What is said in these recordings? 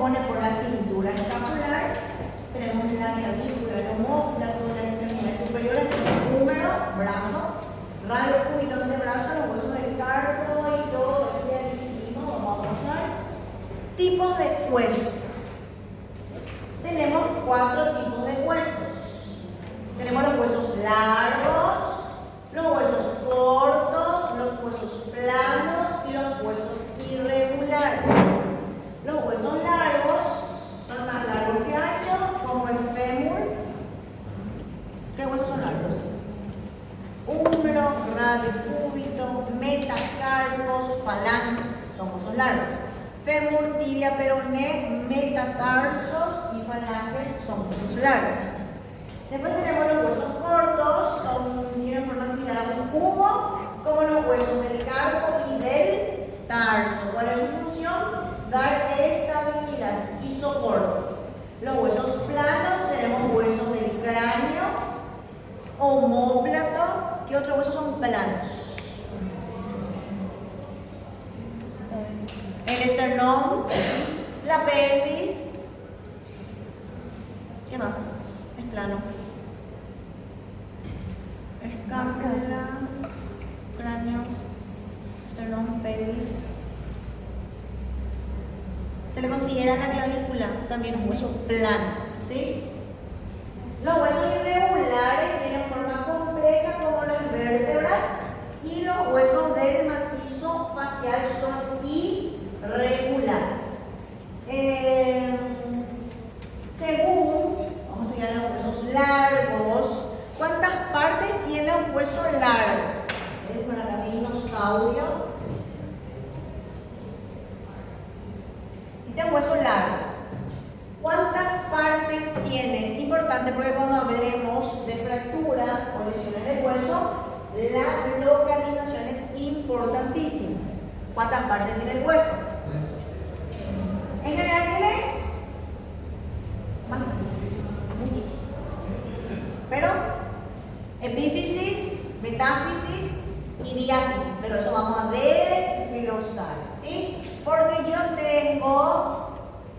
compone por la cintura escapular, tenemos la clavícula, el omóplato, las extremidades superiores, el húmero, brazo, radio cúbito de brazo, los huesos del carpo y todo eso ya dijimos, vamos a pasar. Tipos de huesos. Tenemos 4 tipos de huesos. Tenemos los huesos largos, los huesos cortos, los huesos planos y los huesos irregulares. Los huesos largos son más largos que anchos, como el fémur. ¿Qué huesos son largos? Húmero, radio cúbito, metacarpos, falanges, son huesos largos. Fémur, tibia, peroné, metatarsos y falanges son huesos largos. Después tenemos los huesos cortos, tienen forma similar a un cubo, como los huesos del carpo y del tarso. ¿Cuál es su función? Dar estabilidad y soporte. Los huesos planos, tenemos huesos del cráneo, omóplato. ¿Qué otros huesos son planos? El esternón, la pelvis. ¿Qué más? Es plano. Escápula, cráneo, esternón, pelvis. Se le considera la clavícula también un hueso plano, ¿sí? Los huesos irregulares tienen forma compleja como las vértebras y los huesos del macizo facial son irregulares. Según, vamos a estudiar los huesos largos, ¿cuántas partes tiene un hueso largo? ¿Ves? Por acá mi dinosaurio. Este hueso largo, ¿cuántas partes tiene? Es importante porque cuando hablemos de fracturas o lesiones del hueso, la localización es importantísima. ¿Cuántas partes tiene el hueso? En general tiene más, muchos. Pero epífisis, metáfisis y diáfisis, pero eso vamos a desglosar, ¿sí? Porque yo tengo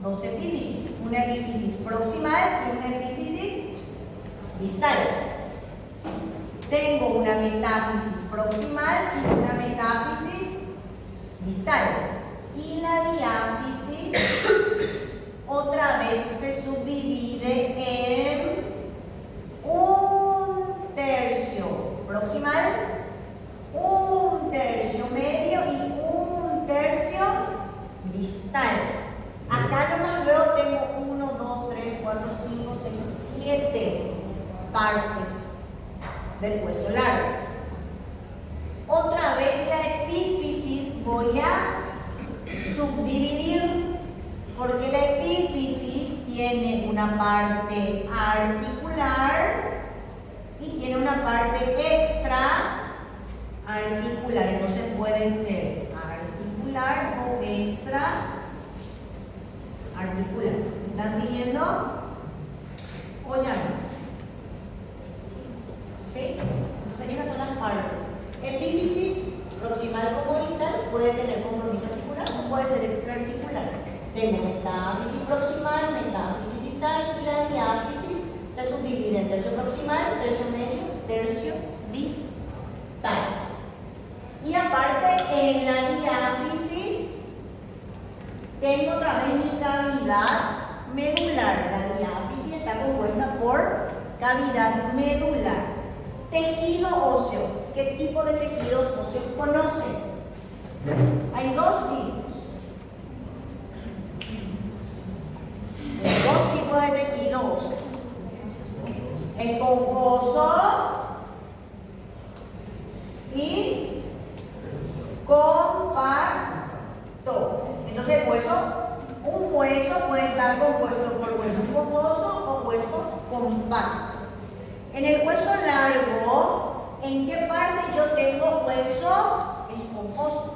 2 epífisis, una epífisis proximal y una epífisis distal. Tengo una metáfisis proximal y una metáfisis distal. Y la diáfisis otra vez se subdivide en 1/3 proximal, 1/3 medio y 1/3 distal. Acá nomás luego tengo 1, 2, 3, 4, 5, 6, 7 partes del hueso largo. Otra vez la epífisis voy a subdividir porque la epífisis tiene una parte articular y tiene una parte extra articular. Entonces puede ser articular o extra articular. ¿Están siguiendo? ¿O ya no? ¿Sí? Entonces esas son las partes. Epífisis proximal como distal puede tener compromiso articular o puede ser extraarticular. Tengo metáfisis proximal, metáfisis distal y la diáfisis se subdivide en tercio proximal, tercio medio, tercio distal. Y aparte en la diáfisis tengo otra vez mi cavidad medular. La diáfisis está compuesta por cavidad medular. Tejido óseo. ¿Qué tipo de tejidos óseos conocen? Hay 2 tipos. Hay 2 tipos de tejido óseo. Esponjoso y compacto. Entonces un hueso puede estar compuesto por hueso esponjoso o hueso compacto. En el hueso largo, ¿en qué parte yo tengo hueso esponjoso?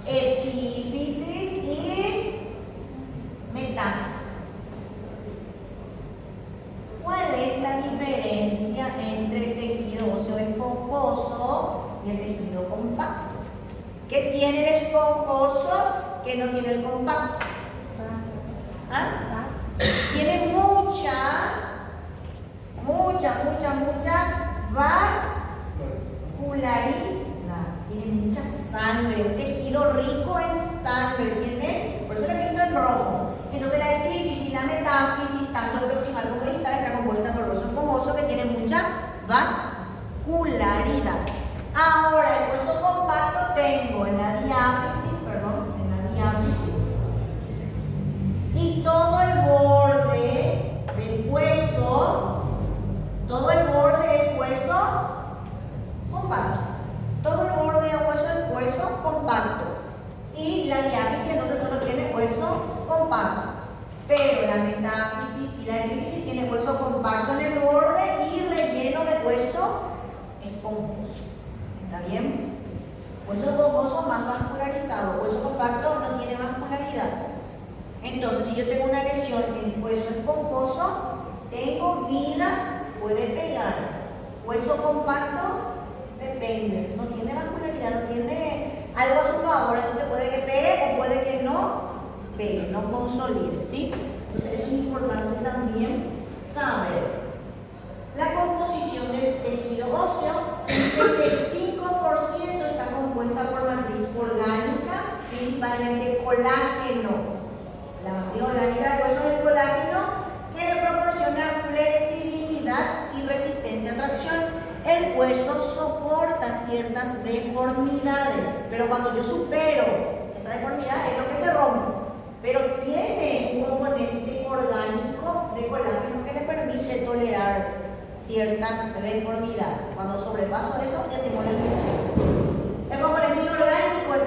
Epífisis y metáfisis. ¿Cuál es la diferencia entre el tejido óseo esponjoso y el tejido compacto? ¿Qué tiene el esponjoso? ¿Qué no tiene el compacto? ¿Ah? Tiene mucha vascularidad. Tiene mucha sangre, un tejido rico en sangre. Tiene, por eso le pinto en rojo. Entonces la epífisis y la metáfisis, tanto proximal como distal, está compuesta por hueso esponjoso que tiene mucha vascularidad. Ahora, el hueso compacto tengo en la diáfisis, y todo el borde del hueso, todo el borde es hueso compacto. Todo el borde del hueso es hueso compacto. Y la diáfisis entonces solo tiene hueso compacto. Pero la metáfisis y la epífisis tienen hueso compacto en el borde y relleno de hueso esponjoso. ¿Está bien? Hueso esponjoso más vascularizado. Hueso compacto no tiene vascularidad. Entonces, si yo tengo una lesión en hueso esponjoso, tengo vida, puede pegar. Hueso compacto, depende. No tiene vascularidad, no tiene algo a su favor. Entonces puede que pegue o puede que no pegue, no consolide, ¿sí? Entonces, eso es importante también saber. La composición del tejido óseo, el 75% está compuesta por matriz orgánica, principalmente colágeno. La matriz orgánica del hueso es el colágeno, que le proporciona flexibilidad y resistencia a tracción. El hueso soporta ciertas deformidades, pero cuando yo supero esa deformidad es lo que se rompe. Pero tiene un componente orgánico de colágeno que le permite tolerar ciertas deformidades. Cuando sobrepaso eso, ya tengo la lesión. El componente inorgánico es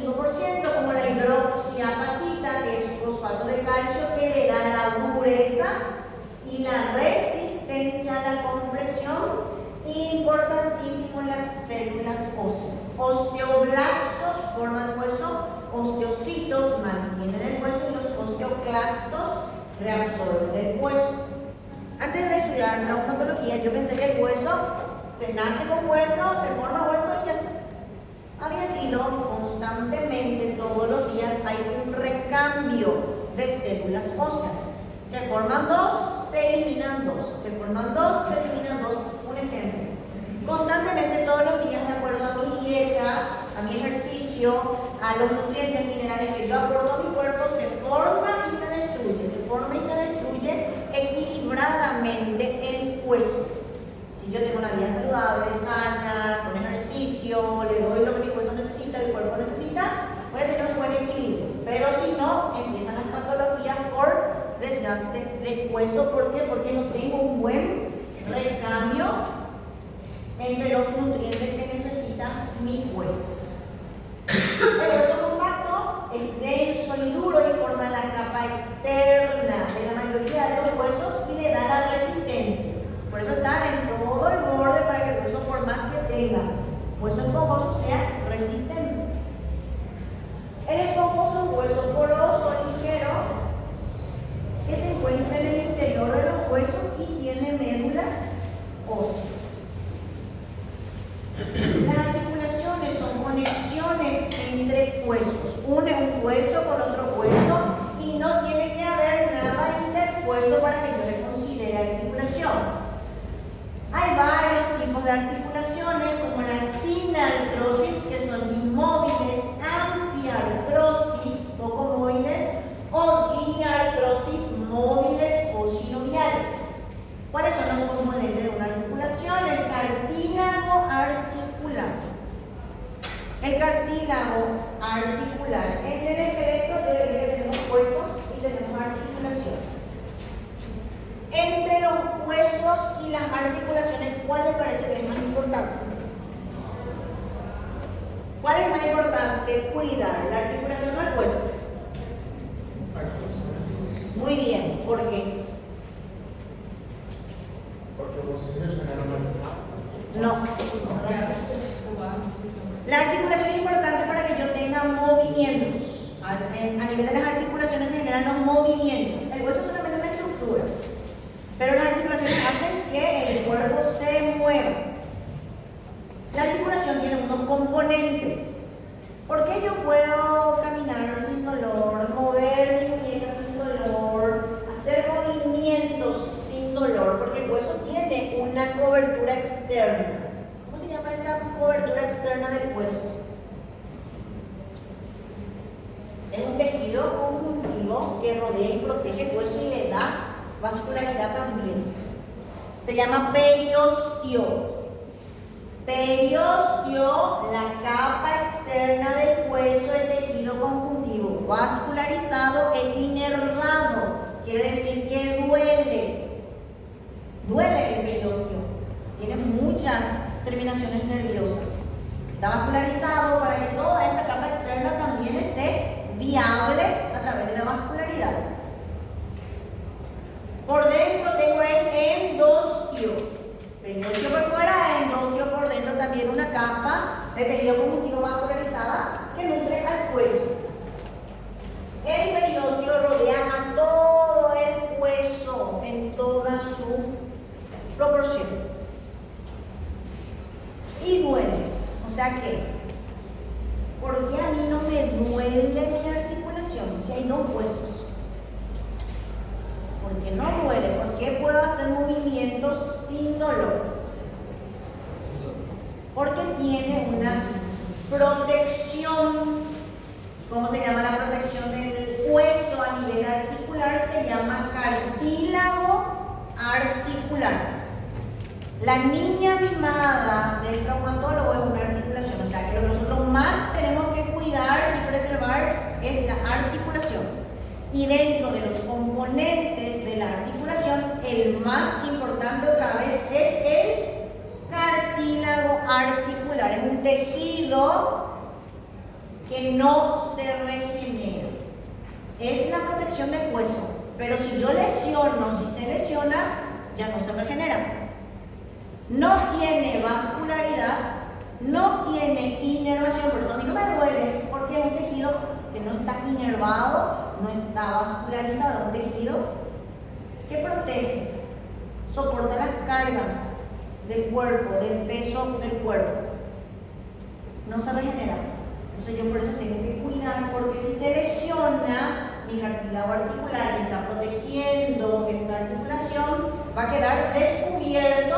65%, como la hidroxiapatita, que es fosfato de calcio, que le da la dureza y la resistencia a la compresión, importantísimo en las células óseas. Osteoblastos forman hueso, osteocitos mantienen el hueso y los osteoclastos reabsorben el hueso. Antes de estudiar traumatología, yo pensé que el hueso se nace con hueso, se forma hueso y ya está. Había sido constantemente, todos los días hay un recambio de células óseas. Se forman dos, se eliminan dos. Se forman dos, se eliminan dos. Un ejemplo. Constantemente, todos los días, de acuerdo a mi dieta, a mi ejercicio, a los nutrientes minerales que yo aporto a mi cuerpo, se forma y se destruye. Se forma y se destruye equilibradamente el hueso. Si yo tengo una vida saludable, sana, con ejercicio, le doy lo que mi hueso necesita, el cuerpo necesita, voy a tener un buen equilibrio. Pero si no, empiezan las patologías por desgaste de hueso. ¿Por qué? Porque no tengo un buen recambio entre los nutrientes que necesita mi hueso. El hueso compacto es denso y duro y forma la capa externa de la mayoría de los huesos y le da la resistencia. Por eso está en todo el borde para que el hueso, por más que tenga hueso esponjoso, sea resistente. El esponjoso es un hueso poroso, ligero, que se encuentra en el interior de los huesos y tiene médula ósea. Las articulaciones son conexiones entre huesos. Une un hueso con otro hueso y no tiene que haber nada interpuesto para que yo le considere articulación. Hay varios tipos de articulaciones, como la sinartrosis, que son inmóviles, anfiartrosis, poco móviles, o diartrosis, móviles o sinoviales. ¿Cuáles son los componentes de una articulación? El cartílago articular. El cartílago articular. En el esqueleto yo le dije que tenemos huesos y tenemos articulaciones. Entre los huesos y las articulaciones, ¿cuál les parece que es más importante? ¿Cuál es más importante cuidar, la articulación o el hueso? Muy bien, ¿por qué? Porque los se generan más rápido. No. La articulación es importante para que yo tenga movimientos. A nivel de las articulaciones se generan los movimientos. El hueso es solamente una estructura, pero las articulaciones hacen que el cuerpo se mueva. La articulación tiene unos componentes. ¿Por qué yo puedo caminar sin dolor, mover mi muñeca sin dolor, hacer movimientos sin dolor? Porque el hueso tiene una cobertura externa. ¿Cómo se llama esa cobertura externa del hueso? Es un tejido conjuntivo que rodea y protege el hueso y le da vascularidad también. Se llama periostio. Periostio, la capa externa del hueso del tejido conjuntivo, vascularizado e inervado. Quiere decir que duele. Duele el periostio. Tiene muchas terminaciones nerviosas. Está vascularizado para que toda esta capa externa también esté viable a través de la vascularidad. Por dentro tengo el endostio. Periostio por fuera, endostio por dentro, también una capa de tejido conjuntivo vascularizada que nutre al hueso. El periostio rodea a todo el hueso en toda su proporción. Y duele. O sea que, ¿por qué a mí no me duele mi articulación? Si hay dos huesos. ¿Por qué no duele? ¿Por qué puedo hacer movimientos sin dolor? Porque tiene una protección. ¿Cómo se llama la protección del hueso a nivel articular? Se llama cartílago articular. La niña mimada del traumatólogo es una articulación, o sea que lo que nosotros más tenemos que cuidar y preservar es la articulación. Y dentro de los componentes de la articulación, el más importante otra vez es el cartílago articular. Es un tejido que no se regenera. Es la protección del hueso, pero si yo lesiono, si se lesiona, ya no se regenera. No tiene vascularidad, no tiene inervación, por eso a mí no me duele, porque es un tejido que no está inervado, no está vascularizado, un tejido que protege, soporta las cargas del cuerpo, del peso del cuerpo, no se regenera. Entonces yo por eso tengo que cuidar, porque si se lesiona mi cartílago articular que está protegiendo esta articulación, va a quedar descubierto,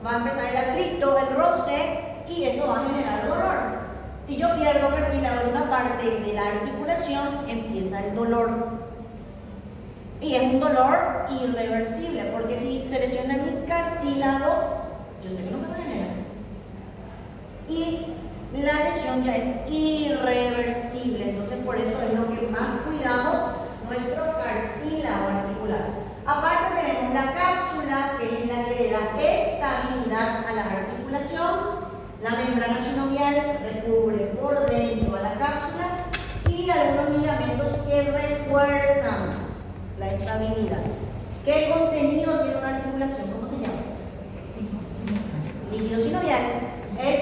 va a empezar el atrito, el roce, y eso va a generar dolor. Si yo pierdo cartílago en una parte de la articulación, empieza el dolor. Y es un dolor irreversible, porque si se lesiona mi cartílago, yo sé que no se regenera. Y la lesión ya es irreversible, entonces por eso es lo que más cuidamos, nuestro cartílago articular. Aparte tenemos la cápsula, que es la que le da estabilidad a la articulación. La membrana sinovial recubre por dentro a la cápsula y algunos ligamentos que refuerzan la estabilidad. ¿Qué contenido tiene una articulación? ¿Cómo se llama? Líquido sinovial. Es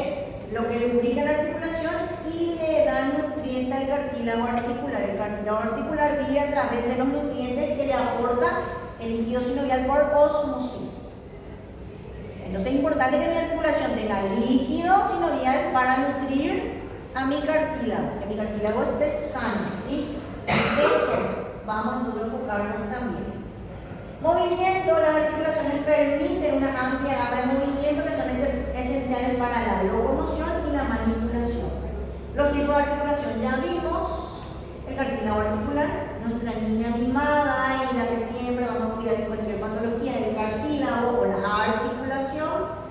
lo que lubrica la articulación y le da nutriente al cartílago articular. El cartílago articular vive a través de los nutrientes que le aporta el líquido sinovial por osmosis. Entonces es importante que mi articulación tenga líquido sinovial para nutrir a mi cartílago, que mi cartílago esté sano, ¿sí? Eso vamos nosotros a enfocarnos también. Movimiento, las articulaciones permiten una amplia gama de movimientos que son esenciales para la locomoción y la manipulación. Los tipos de articulación ya vimos: el cartílago articular, nuestra niña mimada y la que siempre vamos a cuidar en cualquier patología del cartílago o la articulación.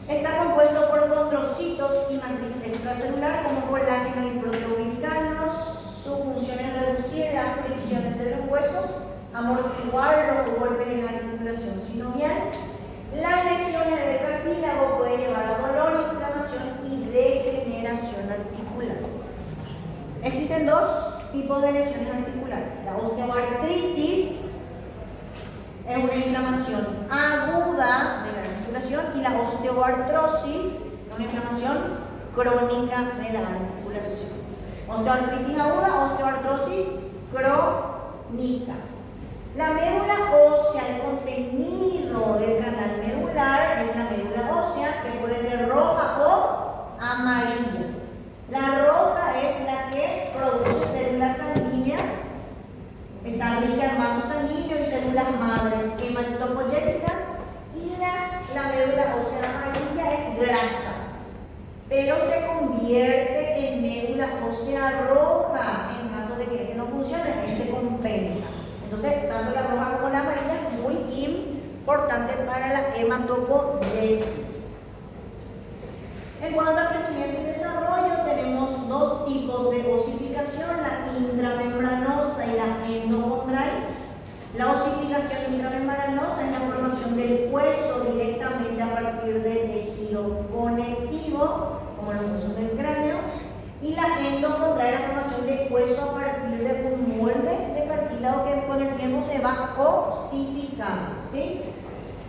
Está compuesto por condrocitos y matriz extracelular como colágeno y proteoglicanos. Su función es reducir la fricción entre los huesos, amortiguar los golpes en la articulación sinovial. Las lesiones del cartílago pueden llevar a dolor, inflamación y degeneración articular. Existen dos tipos de lesiones articulares. La osteoartritis es una inflamación aguda de la articulación y la osteoartrosis es una inflamación crónica de la articulación. Osteoartritis aguda, osteoartrosis crónica. La médula ósea, el contenido del canal medular es la médula ósea, que puede ser roja o amarilla. La roja Entonces, tanto la roja como la amarilla es muy importante para la hematopoiesis. En cuanto al crecimiento y desarrollo, tenemos dos tipos de osificación, la intramembranosa y la endocondral. La osificación intramembranosa es la formación del hueso directamente a partir del tejido conectivo, como los huesos del cráneo, y la endocondral es la formación de hueso a partir de un molde de cartílago que con el tiempo se va osificando, ¿sí?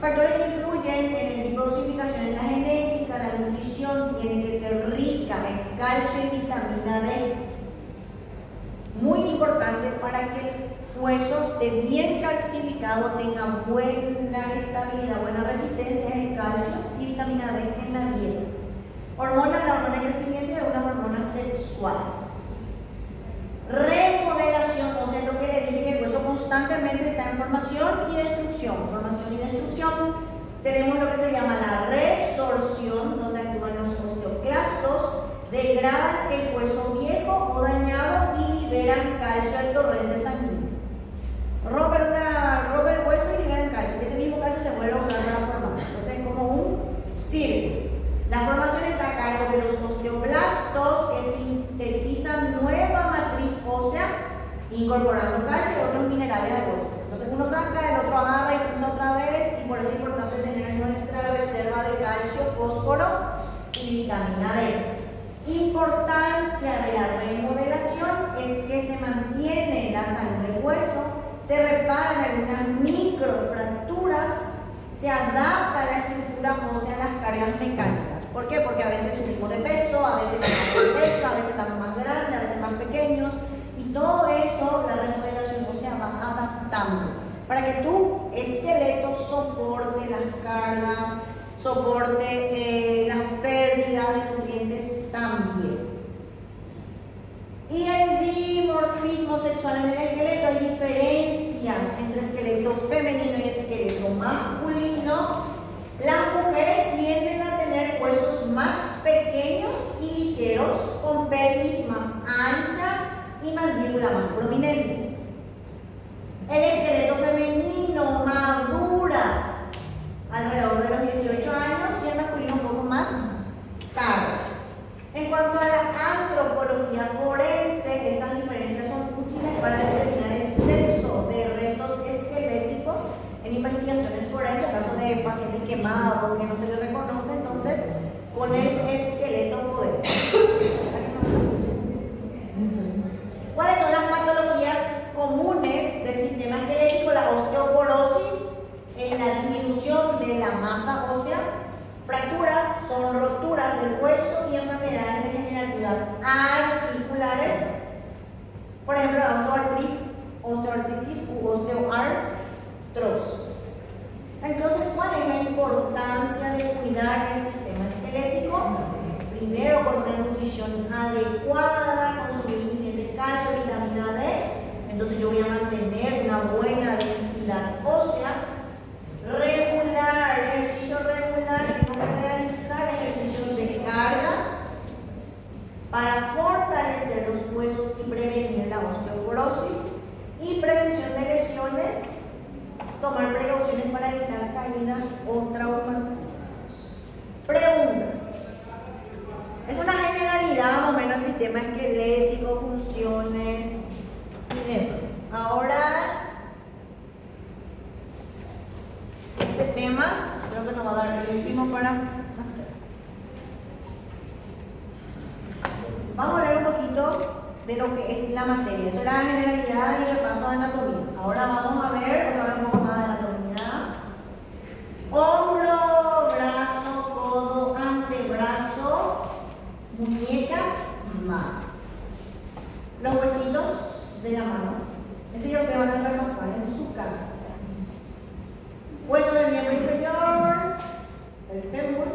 Factores que influyen en el tipo de osificación en la genética, la nutrición tiene que ser rica en calcio y vitamina D. Muy importante para que el hueso esté bien calcificado, tenga buena estabilidad, buena resistencia, es el calcio y vitamina D en la dieta. Hormonas, la hormona de crecimiento y algunas hormonas sexuales. Remodelación, o sea, lo que le dije, que el hueso constantemente está en formación y destrucción. Formación y destrucción. Tenemos lo que se llama la resorción, donde actúan los osteoclastos, degradan el hueso viejo o dañado y liberan calcio al torrente sanguíneo. Rompen el hueso y liberan calcio. Ese mismo calcio se vuelve a usar para formar. Entonces es como un círculo. La formación está a cargo de los osteoblastos que sintetizan nueva matriz ósea incorporando calcio y otros minerales al hueso. Entonces uno saca, el otro agarra y usa otra vez, y por eso es importante tener nuestra reserva de calcio, fósforo y vitamina D. Importancia de la remodelación es que se mantiene la salud del hueso, se reparan algunas microfracturas, se adapta la estructura ósea a las cargas mecánicas. ¿Por qué? Porque a veces subimos de peso, a veces bajamos de peso, a veces estamos más grandes, a veces más pequeños, y todo eso, la remodelación ósea va adaptando para que tu esqueleto soporte las cargas, soporte las pérdidas de nutrientes también. Y el dimorfismo sexual en el esqueleto, hay diferencias entre esqueleto femenino y esqueleto masculino. Las mujeres tienden a tener huesos más pequeños y ligeros, con pelvis más ancha y mandíbula más prominente. El esqueleto femenino madura alrededor de los 18 años y el masculino un poco más tarde. En cuanto a la antropología forense, estas diferencias son útiles para determinar el sexo de restos esqueléticos en investigaciones forenses, en caso de pacientes quemados que no se les reconoce. Entonces, con el esqueleto podemos. ¿Cuáles son las patologías comunes del sistema esquelético? La osteoporosis, en la disminución de la masa ósea. Fracturas son roturas del hueso y enfermedades degenerativas articulares, por ejemplo la osteoartritis u osteoartrosis. Entonces, ¿cuál es la importancia de cuidar el sistema esquelético? Primero, con una nutrición adecuada, consumir suficiente calcio, vitamina D. Entonces yo voy a mantener una buena densidad ósea. Regular, ejercicio regular, tengo que realizar ejercicios de carga para fortalecer los huesos y prevenir la osteoporosis y prevención de lesiones, tomar precauciones para evitar caídas o traumatismos. Pregunta. Es una generalidad más o menos el sistema esquelético, funciones y demás. Ahora, este tema creo que nos va a dar el último para hacer. Vamos a hablar un poquito de lo que es la materia. Eso era la generalidad y el repaso de anatomía. Ahora vamos a ver otra vez un poco más de anatomía. Hombro, brazo, codo, antebrazo, muñeca, mano. Los huesitos de la mano. Esto ya ustedes van a repasar en su casa. Hueso del miembro inferior, el fémur,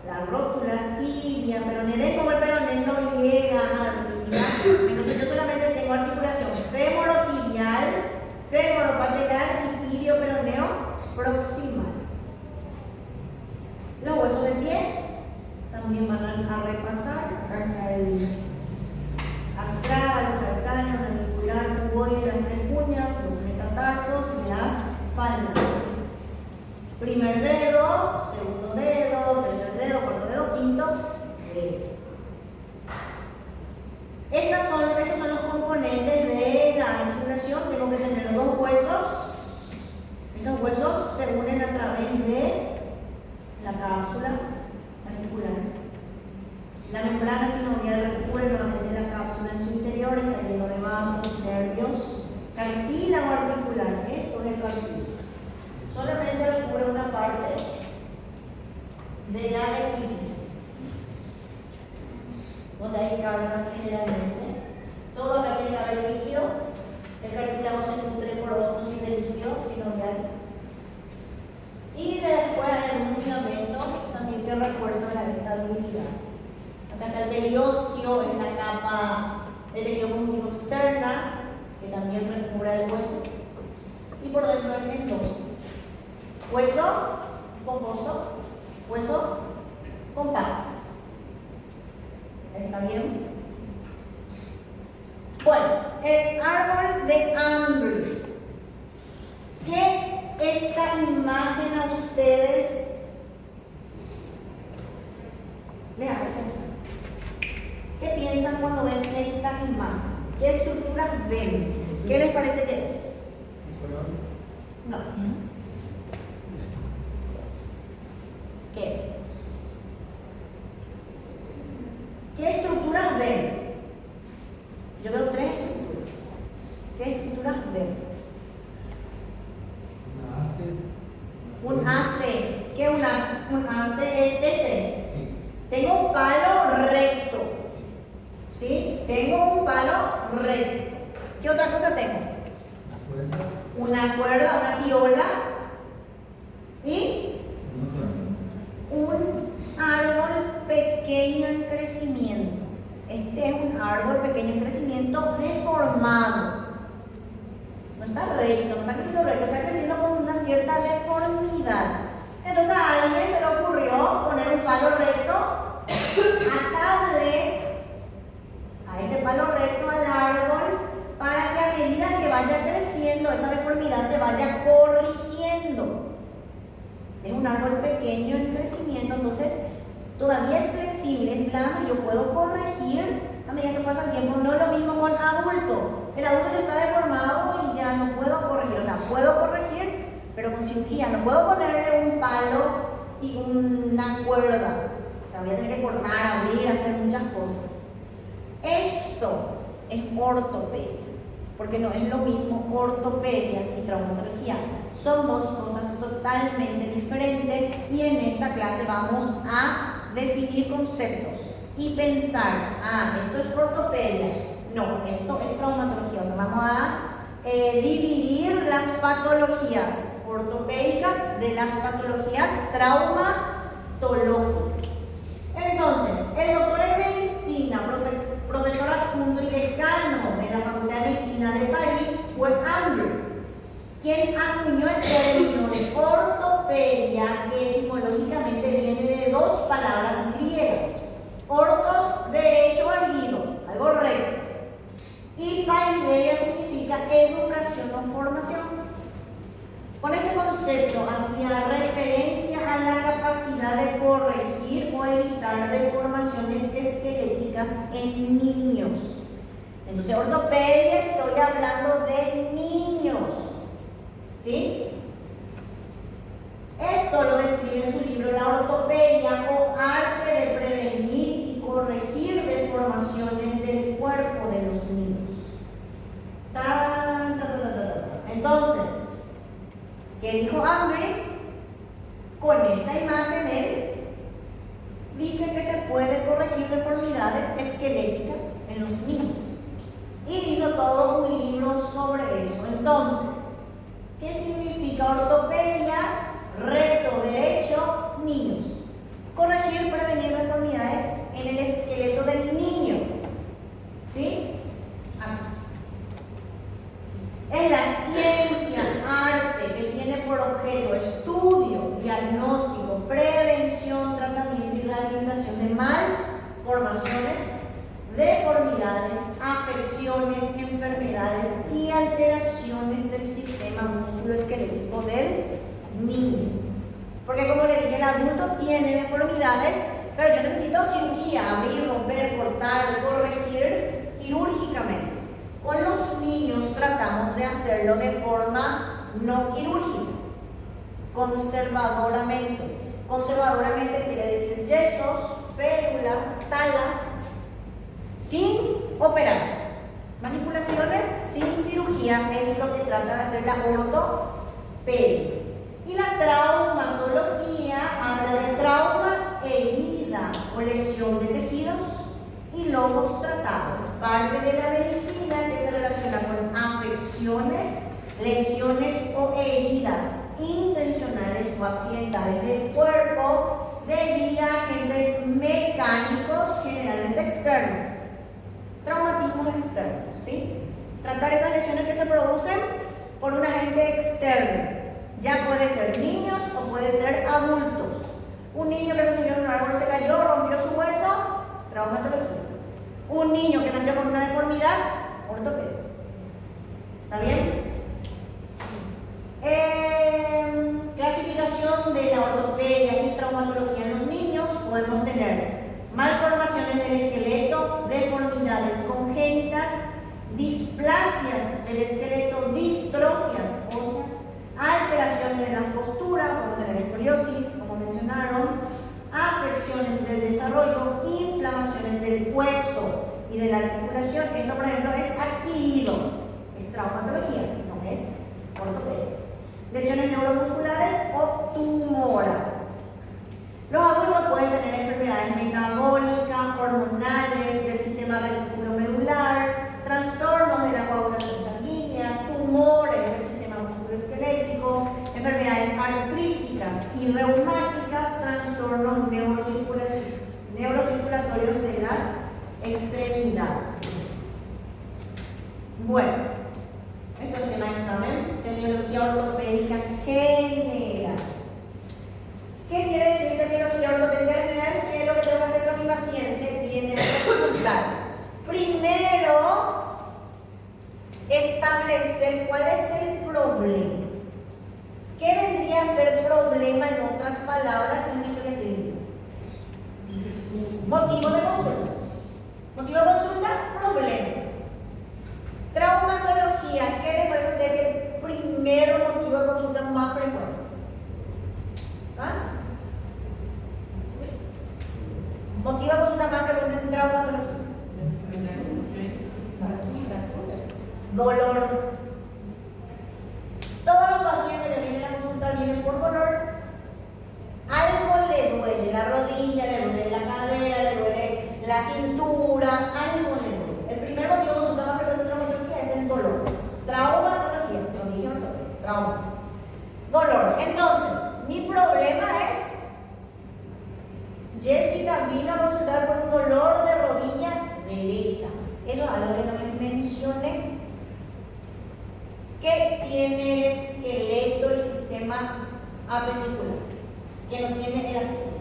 la rótula, tibia, peroné. Como el peroné no llega arriba, entonces yo solamente tengo articulación fémoro-tibial, fémoro-patelar y tibio-peroneo proximal. Los huesos del pie también van a repasar hasta el astral, el calcáneo, el navicular, cuboide, las tres uñas, los Estos son los componentes de la articulación. Tengo que tener dos huesos. Esos huesos se unen a través de la cápsula articular. La membrana sinovial recubre nuevamente la cápsula en su interior, está lleno de vasos, nervios, cartílago articular. Esto es el cartílago. Solamente recubre una parte de la epífisis, donde hay carga generalmente. Todo acá tiene que haber líquido. El cartílago se nutre por ósmosis de líquido sinovial. Y después hay unos ligamentos también que refuerzan la estabilidad. Acá está el periósteo, es la capa de tejido conjuntivo externa, que también recubre el hueso. Y por dentro el endosio. Hueso composo, hueso compacto. ¿Está bien? Bueno, el árbol de Ambry. ¿Qué esta imagen a ustedes les hace pensar? ¿Qué piensan cuando ven esta imagen? ¿Qué estructura ven? ¿Qué les parece que es? No. ¿Qué es? ¿Qué estructuras ven? Yo veo tres estructuras. ¿Qué estructuras ven? Un haste. ¿Qué un haste? Un haste es este. Sí. Tengo un palo recto. ¿Sí? Tengo un palo recto. ¿Qué otra cosa tengo? Una cuerda, una piola y un árbol pequeño en crecimiento. Este es un árbol pequeño en crecimiento deformado. No está recto, no está creciendo recto, está creciendo con una cierta deformidad. Entonces a alguien se le ocurrió poner un palo recto, atarle a ese palo recto al árbol para que a medida que vaya creciendo esa deformidad se vaya corrigiendo. Es un árbol pequeño en crecimiento, entonces todavía es flexible, es blando y yo puedo corregir a medida que pasa el tiempo. No es lo mismo con adulto. El adulto ya está deformado y ya no puedo corregir. O sea, puedo corregir, pero con cirugía. No puedo ponerle un palo y una cuerda. O sea, voy a tener que cortar, abrir, hacer muchas cosas. Esto es ortopedia, porque no es lo mismo ortopedia y traumatología. Son dos cosas totalmente diferentes y en esta clase vamos a definir conceptos y pensar, esto es ortopedia, no, esto es traumatología. O sea, vamos a dividir las patologías ortopédicas de las patologías traumatológicas. Entonces, el doctor en medicina, profesor adjunto y decano de la Facultad de Medicina de París fue Ambry, quien acuñó el término de ortopedia, que etimológicamente viene de dos palabras griegas. Ortos, derecho, erguido, algo recto. Y paideia significa educación o formación. Con este concepto hacía referencia a la capacidad de corregir o evitar deformaciones esqueléticas en niños. Entonces, ortopedia, estoy hablando de niños. ¿Sí? Esto lo describe en su libro La ortopedia o arte de prevenir y corregir deformaciones del cuerpo de los niños. Entonces, ¿qué dijo Ambry? Con esta imagen él dice que se puede corregir deformidades esqueléticas en los niños. Y hizo todo un libro sobre eso. Entonces, ¿qué significa ortopedia? Recto, derecho, niños. Corregir, prevenir deformidades en el esqueleto del niño. ¿Sí? Es la ciencia, arte que tiene por objeto estudio, diagnóstico, prevención, tratamiento y rehabilitación de malformaciones, deformidades, afecciones, enfermedades y alteraciones del sistema musculoesquelético del niño. Porque como le dije, el adulto tiene deformidades, pero yo necesito cirugía, abrir, romper, cortar, corregir, quirúrgica quirúrgicamente. Con los niños tratamos de hacerlo de forma no quirúrgica, conservadoramente. Conservadoramente quiere decir yesos, férulas, talas, sin operar. Manipulaciones sin cirugía es lo que trata de hacer la ortopedia. Y la traumatología habla de trauma, herida o lesión de tejidos y lomos tratados. Parte de la medicina que se relaciona con afecciones, lesiones o heridas intencionales o accidentales del cuerpo debido a agentes mecánicos generalmente externos. Traumatismos externos, ¿sí? Tratar esas lesiones que se producen por un agente externo. Ya puede ser niños o puede ser adultos. Un niño que se subió en un árbol, se cayó, rompió su hueso, traumatología. Un niño que nació con una deformidad, ortopedia. ¿Está bien? Clasificación de la ortopedia y traumatología en los niños. Podemos tener malformaciones del esqueleto, deformidades congénitas, displasias del esqueleto, distrofias óseas, alteraciones de la postura, como tener escoliosis, como mencionaron, afecciones del desarrollo, inflamaciones del hueso y de la articulación. Esto, por ejemplo, es adquirido, es traumatología, no es ortopedia. Lesiones neuromusculares o tumorales. Los adultos pueden tener enfermedades metabólicas, hormonales, del sistema reticulomedular, trastornos de la coagulación sanguínea, tumores del sistema musculoesquelético, enfermedades artríticas y reumáticas, trastornos neurocirculatorios de las extremidades. Bueno, esto es tema de examen, semiología ortopédica general. ¿Qué quiere decir semiología ortopédica general? ¿Qué es lo que tengo que hacer con mi paciente? Viene a consultar. Primero, establecer cuál es el problema. ¿Qué vendría a ser problema en otras palabras en una historia clínica? Motivo de consulta. Motivo de consulta, problema. Traumatología, ¿qué les parece a ustedes que el primer motivo de consulta más frecuente? ¿Ah? Motivo de consulta más frecuente en traumatología. Dolor. Todos los pacientes que vienen a consultar vienen por dolor. Algo le duele, la rodilla, le duele la cadera, le duele la cintura, algo le duele. El primer motivo de consulta más frecuente de traumatología es el dolor. Traumatología, se lo dije ortopedia, trauma. Dolor. Entonces, mi problema es, Jessica vino a consultar por un dolor de rodilla derecha. Eso es algo que no les mencioné. ¿Qué tiene el esqueleto, el sistema apendicular? Que no tiene el axial.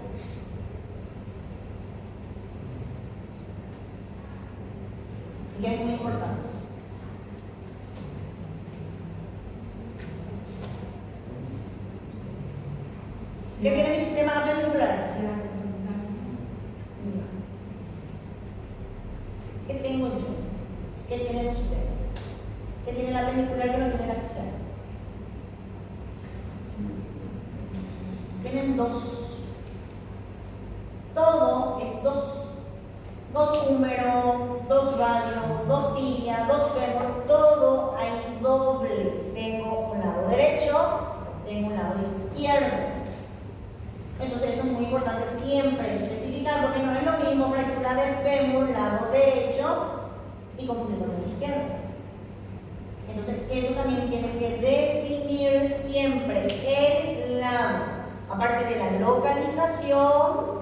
Y es muy importante. ¿Qué tiene mi sistema apendicular? ¿Qué tengo yo? ¿Qué tienen ustedes? ¿Qué tiene la apendicular que no tiene el axial? Tienen dos. Todo es dos. Dos húmeros, dos radios, dos tibias, dos fémur, todo hay doble. Tengo un lado derecho, tengo un lado izquierdo. Entonces eso es muy importante siempre especificar, porque no es lo mismo fractura de fémur, lado derecho, y confundirlo con el izquierdo. Entonces eso también tiene que definir siempre el lado. Aparte de la localización,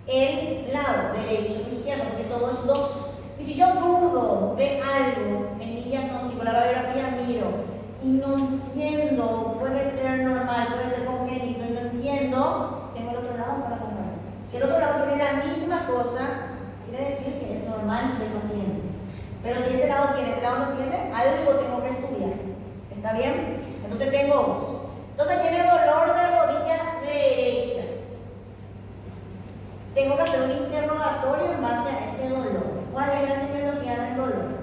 el lado derecho o izquierdo, porque todo es dos. Y si yo dudo de algo en mi diagnóstico, la radiografía miro y no entiendo, puede ser normal, puede ser congénito y no entiendo, tengo el otro lado para comparar. Si el otro lado tiene la misma cosa, quiere decir que es normal del paciente. Pero si este lado tiene, este lado no tiene, algo tengo que estudiar. ¿Está bien? Entonces tengo dos. Entonces tiene dolor de rodilla derecha. Tengo que hacer un interrogatorio en base a ese dolor. ¿Cuál es la semiología del dolor?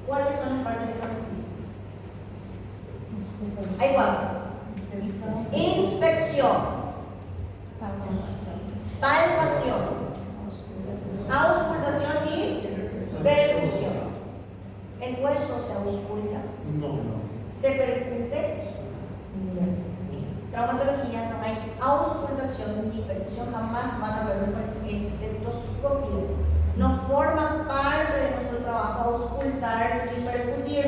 ¿Cuáles son las partes del examen físico? Hay cuatro. Inspección, palpación, auscultación y percusión. ¿El hueso se ausculta? No. ¿Se percute? Traumatología no hay auscultación ni percusión, jamás van a verlo con estetoscopio. No forma parte de nuestro trabajo auscultar y percutir.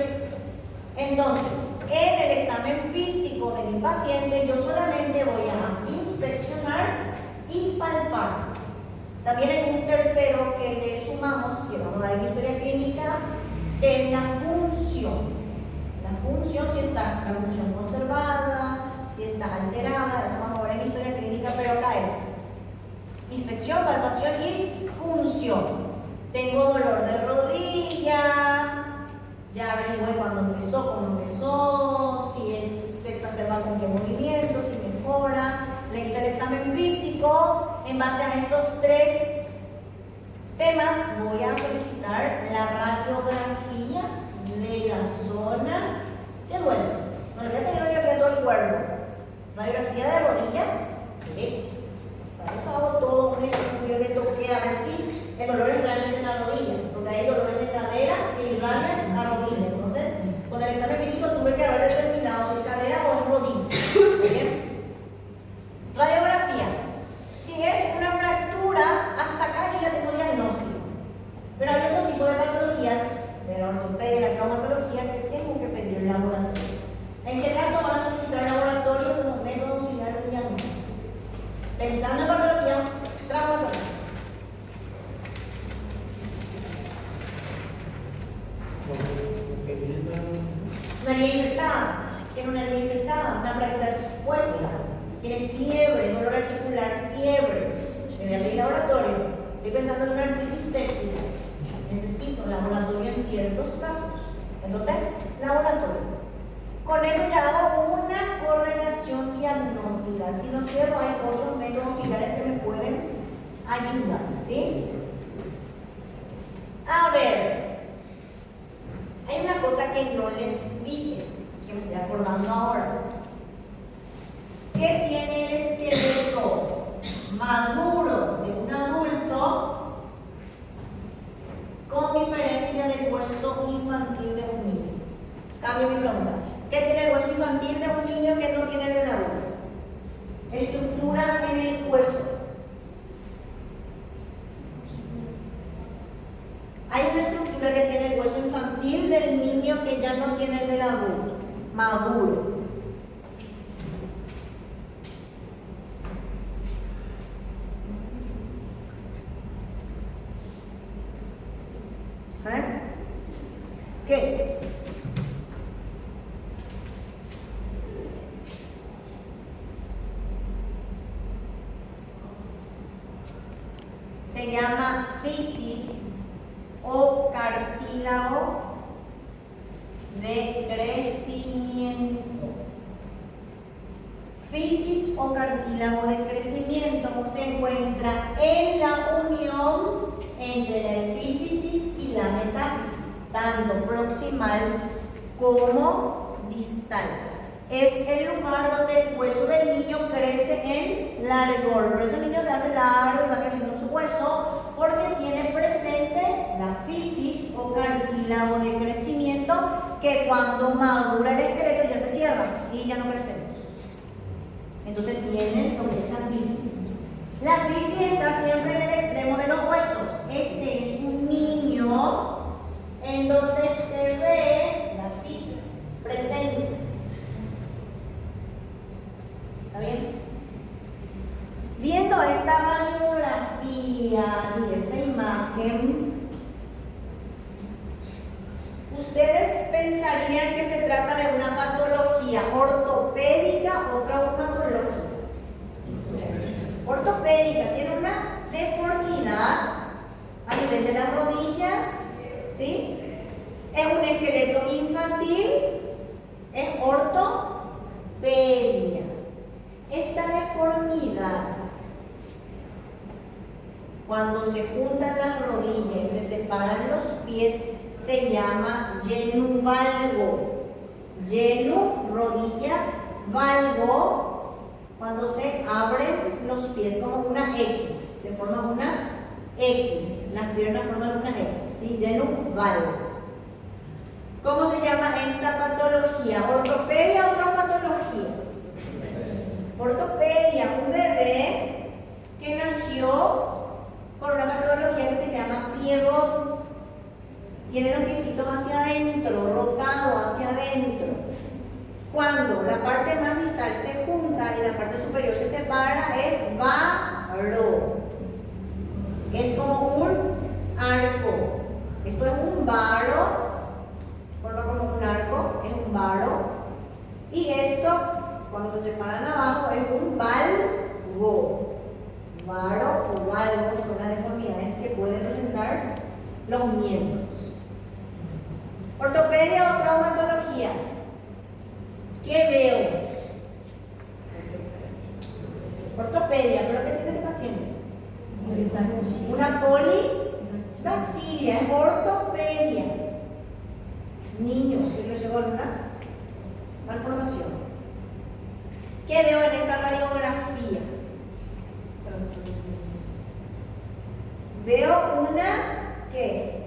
Entonces, en el examen físico de mi paciente, yo solamente voy a inspeccionar y palpar. También hay un tercero que le sumamos, que vamos a dar en historia clínica, que es la función. La función, si está la función conservada, si está alterada, eso vamos a ver en historia clínica, pero acá es inspección, palpación y función. Tengo dolor de rodilla, ya averigüé cuándo empezó, cómo empezó, si se exacerba con qué movimiento, si mejora. Le hice el examen físico. En base a estos tres temas voy a solicitar la radiografía de la zona que duele. No le voy a pedir radiografía de todo el cuerpo. Radiografía de rodilla derecha. Para eso hago todo un estudio de toque a ver si el dolor es realmente en la rodilla, porque hay dolores de cadera que irradian la rodilla. Entonces, con el examen físico tuve que haber determinado si es cadera o es rodilla. ¿Bien? Radiografía. Si es una fractura, hasta acá yo ya tengo diagnóstico. Pero hay otro tipo de patologías de la ortopedia, de la traumatología, que tengo que pedir laboratorio. ¿En qué caso van a solicitar laboratorio como método auxiliar de diagnóstico? Pensando en patología traumatológica. Una herida infectada, tiene una herida infectada, una fractura expuesta, tiene fiebre, dolor articular, fiebre. Le voy a pedir laboratorio. Estoy pensando en una artritis séptica. Necesito laboratorio en ciertos casos. Entonces, laboratorio. Con eso ya hago una correlación diagnóstica. Si no cierro, hay otros métodos auxiliares que me pueden ayudar, ¿sí? A ver, hay una cosa que no les dije, que me estoy acordando ahora. ¿Qué tiene el esqueleto maduro de un adulto con diferencia del hueso infantil de un niño? Cambio mi pregunta. ¿Qué tiene el hueso infantil de un niño que no tiene el del adulto? Estructura en el hueso. Hay una estructura que tiene el hueso infantil del niño que ya no tiene el del adulto, maduro. ¿Qué es? Se llama fisis o cartílago de crecimiento. Fisis o cartílago de crecimiento se encuentra en la unión entre la epífisis y la metáfisis, tanto proximal como distal. Es el lugar donde el hueso del niño crece en largor. Por eso el niño se hace largo y va creciendo su hueso, porque tiene presente la fisis o cartílago de crecimiento, que cuando madura el esqueleto ya se cierra y ya no crecemos. Entonces tienen lo que es la fisis. La fisis está siempre en el extremo de los huesos. Este es un niño en donde se ve la fisis presente. ¿Está bien? Viendo esta radiografía y esta imagen, ustedes pensarían que se trata de una patología ortopédica o traumatológica. Ortopédica, tiene una deformidad a nivel de las rodillas, ¿sí? Es un esqueleto infantil, es ortopedia. Esta deformidad, cuando se juntan las rodillas y se separan los pies, se llama yenu valgo. Yenu, rodilla, valgo, cuando se abren los pies como una X, se forma una X, las piernas forman una X, ¿sí? Yenu valgo. ¿Cómo se llama esta patología? ¿Ortopedia o traumatología? Ortopedia, un bebé que nació con una patología que se llama pivot. Tiene los piecitos hacia adentro, rotado hacia adentro. Cuando la parte más distal se junta y la parte superior se separa, es varo. Es como un arco. Esto es un varo. Forma como un arco, es un varo. Y esto, cuando se separan abajo, es un valgo. Varo o valgo son las deformidades que pueden presentar los miembros. Ortopedia o traumatología. ¿Qué veo? Ortopedia, ¿pero qué tiene este paciente? Una polidactilia, es ortopedia. Niño que creció con una malformación. ¿Qué veo en esta radiografía? Veo una, ¿qué?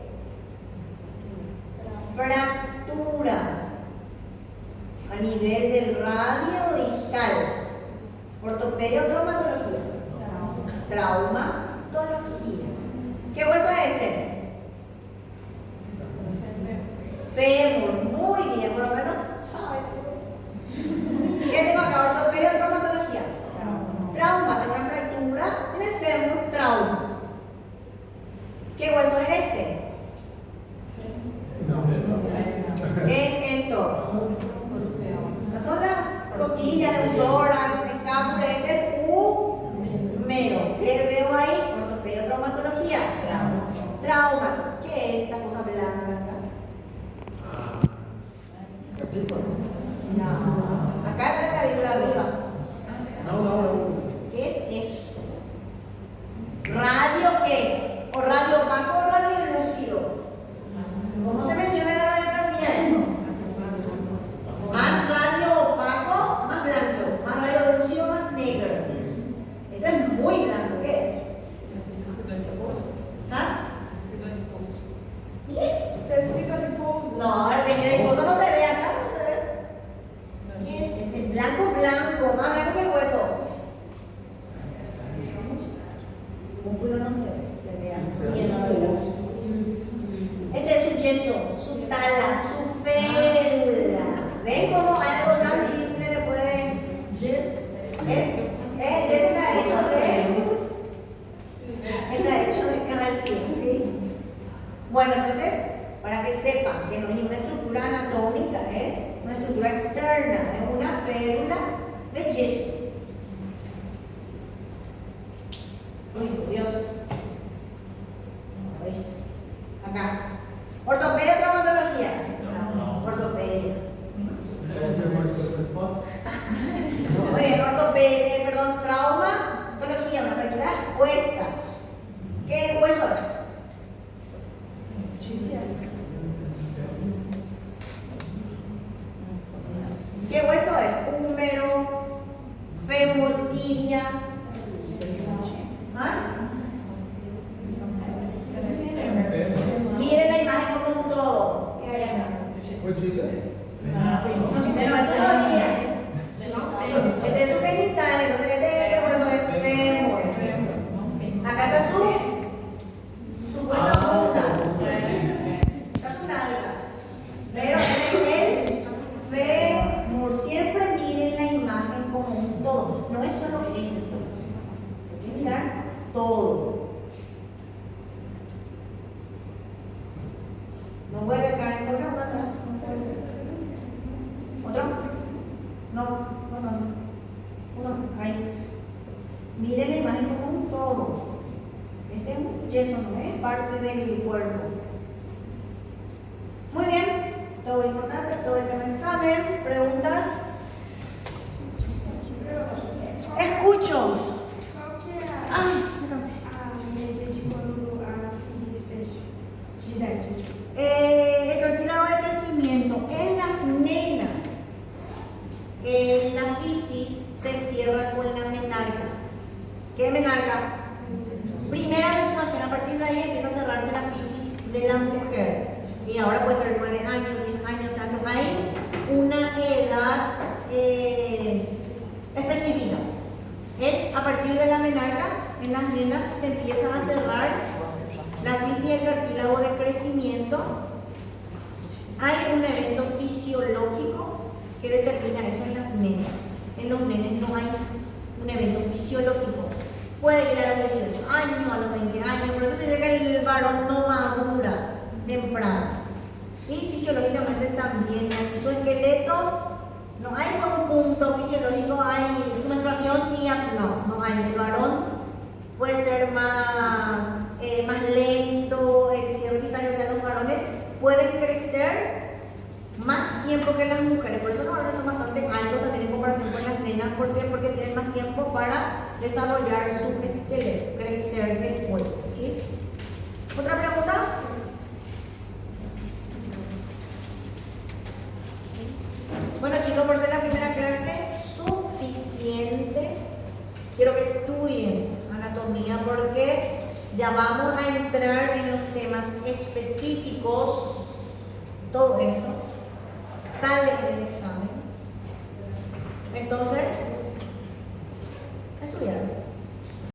Fractura a nivel del radio distal. Ortopedia o traumatología. Traumatología. ¿Qué hueso es este? Fémur. Muy bien, por lo menos sabe qué hueso. ¿Qué tengo acá? Ortopedia o traumatología. Trauma. Tengo una fractura en el fémur. Trauma. ¿Qué hueso es este? ¿Qué es esto? Son las costillas del tórax, escápula, este es el húmero. ¿Qué veo ahí? Ortopedia o traumatología. Trauma. ¿Qué es esta cosa blanca acá? No. Acá está la clavícula arriba. No. ¿Qué es esto? ¿Radio qué? ¿O radio opaco o radio lúcido? ¿Cómo se menciona en la radiografía eso? Más radio opaco, más blanco. Más radio lúcido, más negro. Esto es muy blanco. ¿Qué es? ¿Ah? No, el tejido adiposo no se ve acá, no se ve. ¿Qué es ese blanco, más blanco que el hueso? Músculo no se ve así en la luz. Este es su yeso, su tala, su férula. ¿Ven cómo algo tan simple le puede? Yeso está hecho de calcio, ¿sí? Bueno, entonces, para que sepan que no hay ninguna estructura anatómica, es una estructura externa, es una férula de yeso. Uy, Dios. Acá. ¿Ortopedia o traumatología? Ortopedia. Muy bien, ortopedia, traumatología, una fractura expuesta. ¿Qué hueso es? ¿Qué hueso es? Húmero, fémur, tibia. ¿Ah? Miren la imagen como un todo. ¿Qué hay acá? Pero eso no tiene. Este es su genital, entonces este hueso es fémur. Acá está su buena punta. Esta es su nalga. Pero el fémur, siempre miren la imagen como un todo. No es solo esto. Hay que mirar todo. No vuelve a caer en uno atrás. No puede ser. ¿Otro? No. Uno, ahí. Miren la imagen como un todo. Este es un yeso, no es parte del cuerpo. Muy bien. Todo importante, todo el tema examen. ¿Preguntas? Escucho. Ai, me cansei. A média de quando a fisis fecha. De idade, tipo. ¿Qué menarca? Primera menstruación, a partir de ahí empieza a cerrarse la fisis de la mujer. Y ahora puede ser 9 años, 10 años, o sea, no hay una edad específica. Es a partir de la menarca, en las nenas se empiezan a cerrar las fisis del cartílago de crecimiento. Hay un evento fisiológico que determina eso en las nenas. En los nenes no hay un evento fisiológico. Puede ir a los 18 años, a los 20 años, por eso se dice que el varón no madura temprano. Y fisiológicamente también, así su esqueleto, no hay un punto fisiológico, hay su menstruación y no hay. El varón puede ser más lento, el cierre fisario, o sea, los varones pueden crecer más tiempo que las mujeres, por eso los varones son bastante altos también en comparación con las nenas. ¿Por qué? Porque tienen más tiempo para desarrollar su esqueleto, crecer el hueso, ¿sí? ¿Otra pregunta? Bueno chicos, por ser la primera clase, suficiente. Quiero que estudien anatomía porque ya vamos a entrar en los temas específicos. Todo esto sale en el examen. Entonces,